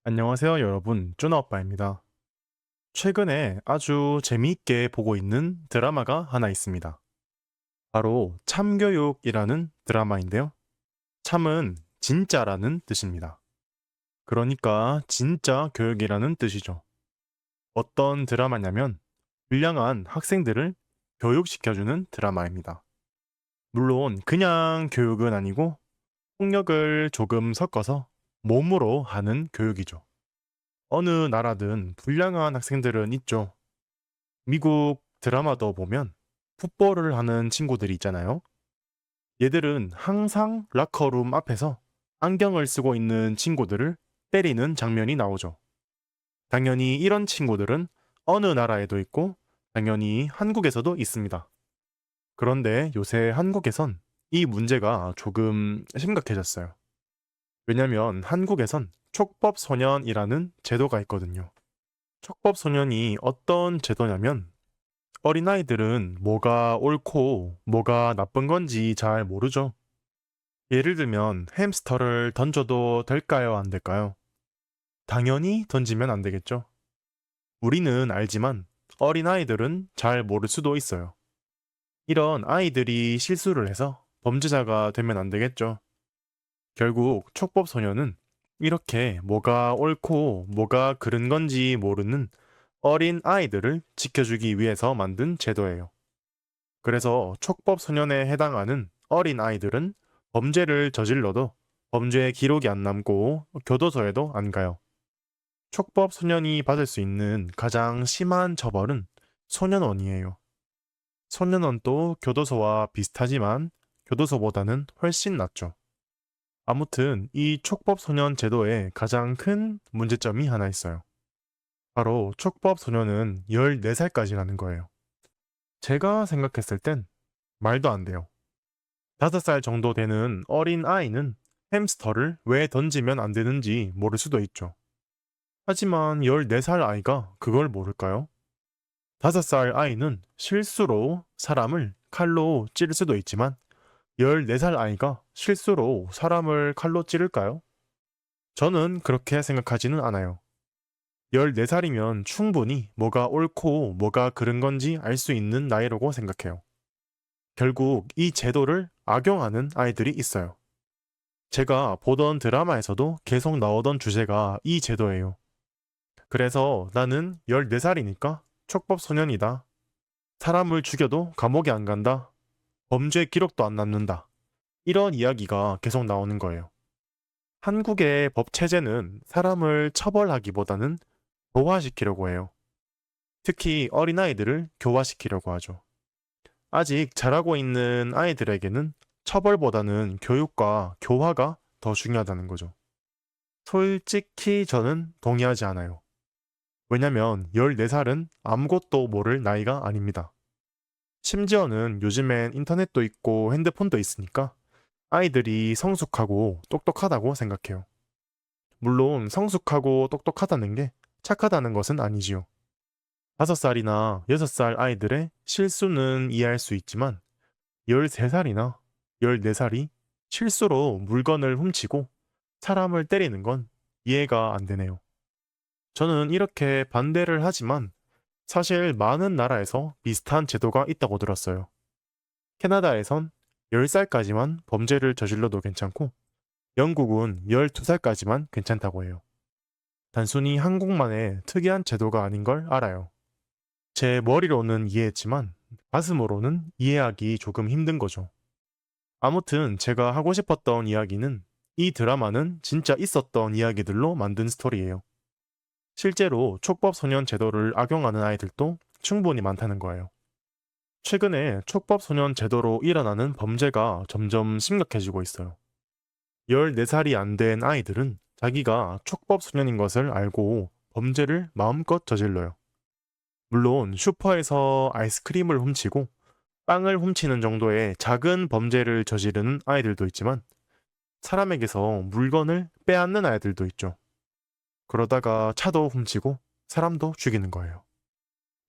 안녕하세요, 여러분. 쭈나오빠입니다. 최근에 아주 재미있게 보고 있는 드라마가 하나 있습니다. 바로 참교육이라는 드라마인데요. 참은 진짜라는 뜻입니다. 그러니까 진짜 교육이라는 뜻이죠. 어떤 드라마냐면 불량한 학생들을 교육시켜주는 드라마입니다. 물론 그냥 교육은 아니고 폭력을 조금 섞어서 몸으로 하는 교육이죠. 어느 나라든 불량한 학생들은 있죠. 미국 드라마도 보면 풋볼을 하는 친구들이 있잖아요. 얘들은 항상 라커룸 앞에서 안경을 쓰고 있는 친구들을 때리는 장면이 나오죠. 당연히 이런 친구들은 어느 나라에도 있고 당연히 한국에서도 있습니다. 그런데 요새 한국에선 이 문제가 조금 심각해졌어요. 왜냐면 한국에선 촉법소년이라는 제도가 있거든요. 촉법소년이 어떤 제도냐면 어린아이들은 뭐가 옳고 뭐가 나쁜 건지 잘 모르죠. 예를 들면 햄스터를 던져도 될까요? 안 될까요? 당연히 던지면 안 되겠죠. 우리는 알지만 어린아이들은 잘 모를 수도 있어요. 이런 아이들이 실수를 해서 범죄자가 되면 안 되겠죠. 결국 촉법소년은 이렇게 뭐가 옳고 뭐가 그른 건지 모르는 어린 아이들을 지켜주기 위해서 만든 제도예요. 그래서 촉법소년에 해당하는 어린 아이들은 범죄를 저질러도 범죄 기록이 안 남고 교도소에도 안 가요. 촉법소년이 받을 수 있는 가장 심한 처벌은 소년원이에요. 소년원도 교도소와 비슷하지만 교도소보다는 훨씬 낫죠. 아무튼 이 촉법소년 제도에 가장 큰 문제점이 하나 있어요. 바로 촉법소년은 14살까지라는 거예요. 제가 생각했을 땐 말도 안 돼요. 5살 정도 되는 어린 아이는 햄스터를 왜 던지면 안 되는지 모를 수도 있죠. 하지만 14살 아이가 그걸 모를까요? 5살 아이는 실수로 사람을 칼로 찌를 수도 있지만 14살 아이가 실수로 사람을 칼로 찌를까요? 저는 그렇게 생각하지는 않아요. 14살이면 충분히 뭐가 옳고 뭐가 그른 건지 알 수 있는 나이라고 생각해요. 결국 이 제도를 악용하는 아이들이 있어요. 제가 보던 드라마에서도 계속 나오던 주제가 이 제도예요. 그래서 나는 14살이니까 촉법소년이다. 사람을 죽여도 감옥에 안 간다. 범죄 기록도 안 남는다. 이런 이야기가 계속 나오는 거예요. 한국의 법 체제는 사람을 처벌하기보다는 교화시키려고 해요. 특히 어린아이들을 교화시키려고 하죠. 아직 자라고 있는 아이들에게는 처벌보다는 교육과 교화가 더 중요하다는 거죠. 솔직히 저는 동의하지 않아요. 왜냐면 14살은 아무것도 모를 나이가 아닙니다. 심지어는 요즘엔 인터넷도 있고 핸드폰도 있으니까 아이들이 성숙하고 똑똑하다고 생각해요. 물론 성숙하고 똑똑하다는 게 착하다는 것은 아니지요. 5살이나 6살 아이들의 실수는 이해할 수 있지만 13살이나 14살이 실수로 물건을 훔치고 사람을 때리는 건 이해가 안 되네요. 저는 이렇게 반대를 하지만 사실 많은 나라에서 비슷한 제도가 있다고 들었어요. 캐나다에선 10살까지만 범죄를 저질러도 괜찮고 영국은 12살까지만 괜찮다고 해요. 단순히 한국만의 특이한 제도가 아닌 걸 알아요. 제 머리로는 이해했지만 가슴으로는 이해하기 조금 힘든 거죠. 아무튼 제가 하고 싶었던 이야기는 이 드라마는 진짜 있었던 이야기들로 만든 스토리예요. 실제로 촉법소년 제도를 악용하는 아이들도 충분히 많다는 거예요. 최근에 촉법소년 제도로 일어나는 범죄가 점점 심각해지고 있어요. 14살이 안 된 아이들은 자기가 촉법소년인 것을 알고 범죄를 마음껏 저질러요. 물론 슈퍼에서 아이스크림을 훔치고 빵을 훔치는 정도의 작은 범죄를 저지르는 아이들도 있지만 사람에게서 물건을 빼앗는 아이들도 있죠. 그러다가 차도 훔치고 사람도 죽이는 거예요.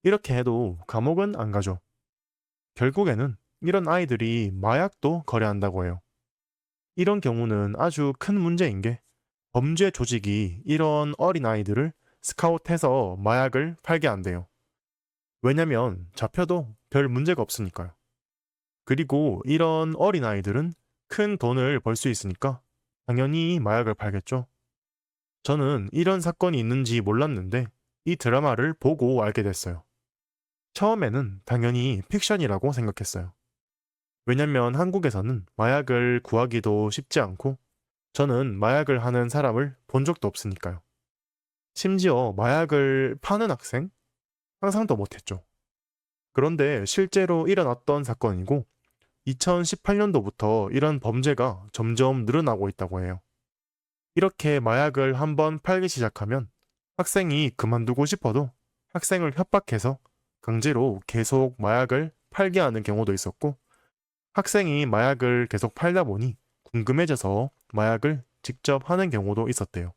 이렇게 해도 감옥은 안 가죠. 결국에는 이런 아이들이 마약도 거래한다고 해요. 이런 경우는 아주 큰 문제인 게 범죄 조직이 이런 어린아이들을 스카웃해서 마약을 팔게 한대요. 왜냐면 잡혀도 별 문제가 없으니까요. 그리고 이런 어린아이들은 큰 돈을 벌 수 있으니까 당연히 마약을 팔겠죠. 저는 이런 사건이 있는지 몰랐는데 이 드라마를 보고 알게 됐어요. 처음에는 당연히 픽션이라고 생각했어요. 왜냐면 한국에서는 마약을 구하기도 쉽지 않고 저는 마약을 하는 사람을 본 적도 없으니까요. 심지어 마약을 파는 학생? 상상도 못했죠. 그런데 실제로 일어났던 사건이고 2018년도부터 이런 범죄가 점점 늘어나고 있다고 해요. 이렇게 마약을 한번 팔기 시작하면 학생이 그만두고 싶어도 학생을 협박해서 강제로 계속 마약을 팔게 하는 경우도 있었고 학생이 마약을 계속 팔다 보니 궁금해져서 마약을 직접 하는 경우도 있었대요.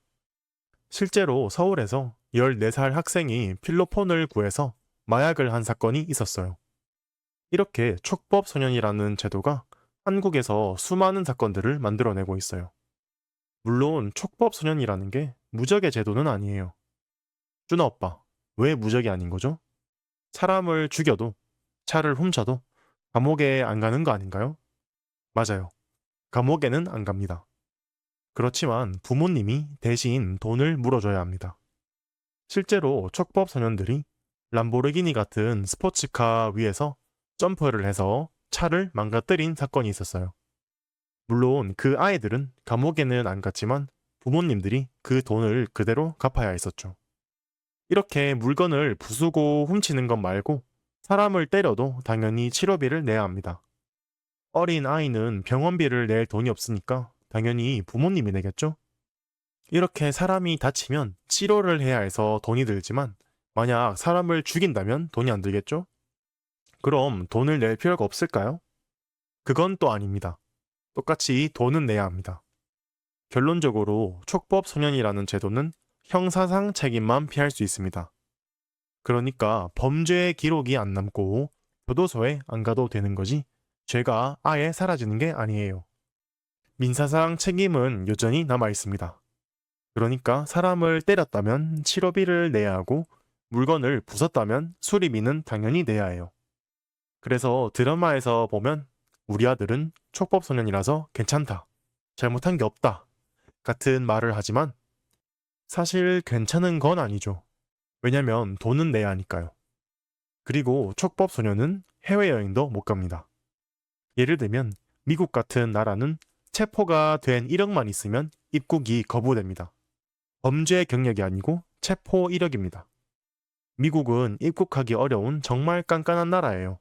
실제로 서울에서 14살 학생이 필로폰을 구해서 마약을 한 사건이 있었어요. 이렇게 촉법 소년이라는 제도가 한국에서 수많은 사건들을 만들어내고 있어요. 물론 촉법 소년이라는 게 무적의 제도는 아니에요. 쭈나 오빠, 왜 무적이 아닌 거죠? 사람을 죽여도, 차를 훔쳐도 감옥에 안 가는 거 아닌가요? 맞아요. 감옥에는 안 갑니다. 그렇지만 부모님이 대신 돈을 물어줘야 합니다. 실제로 촉법 소년들이 람보르기니 같은 스포츠카 위에서 점프를 해서 차를 망가뜨린 사건이 있었어요. 물론 그 아이들은 감옥에는 안 갔지만 부모님들이 그 돈을 그대로 갚아야 했었죠. 이렇게 물건을 부수고 훔치는 것 말고 사람을 때려도 당연히 치료비를 내야 합니다. 어린 아이는 병원비를 낼 돈이 없으니까 당연히 부모님이 내겠죠? 이렇게 사람이 다치면 치료를 해야 해서 돈이 들지만 만약 사람을 죽인다면 돈이 안 들겠죠? 그럼 돈을 낼 필요가 없을까요? 그건 또 아닙니다. 똑같이 돈은 내야 합니다. 결론적으로 촉법 소년이라는 제도는 형사상 책임만 피할 수 있습니다. 그러니까 범죄의 기록이 안 남고 교도소에 안 가도 되는 거지 죄가 아예 사라지는 게 아니에요. 민사상 책임은 여전히 남아 있습니다. 그러니까 사람을 때렸다면 치료비를 내야 하고 물건을 부쉈다면 수리비는 당연히 내야 해요. 그래서 드라마에서 보면 우리 아들은 촉법소년이라서 괜찮다. 잘못한 게 없다. 같은 말을 하지만 사실 괜찮은 건 아니죠. 왜냐면 돈은 내야 하니까요. 그리고 촉법소년은 해외여행도 못 갑니다. 예를 들면 미국 같은 나라는 체포가 된 이력만 있으면 입국이 거부됩니다. 범죄 경력이 아니고 체포 이력입니다. 미국은 입국하기 어려운 정말 깐깐한 나라예요.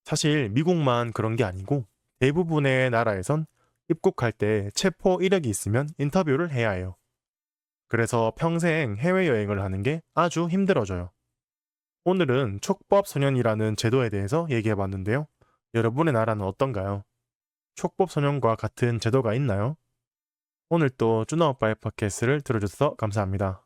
사실 미국만 그런 게 아니고 대부분의 나라에선 입국할 때 체포 이력이 있으면 인터뷰를 해야 해요. 그래서 평생 해외여행을 하는 게 아주 힘들어져요. 오늘은 촉법소년이라는 제도에 대해서 얘기해 봤는데요. 여러분의 나라는 어떤가요? 촉법소년과 같은 제도가 있나요? 오늘 또 쭈나오빠의 팟캐스트를 들어주셔서 감사합니다.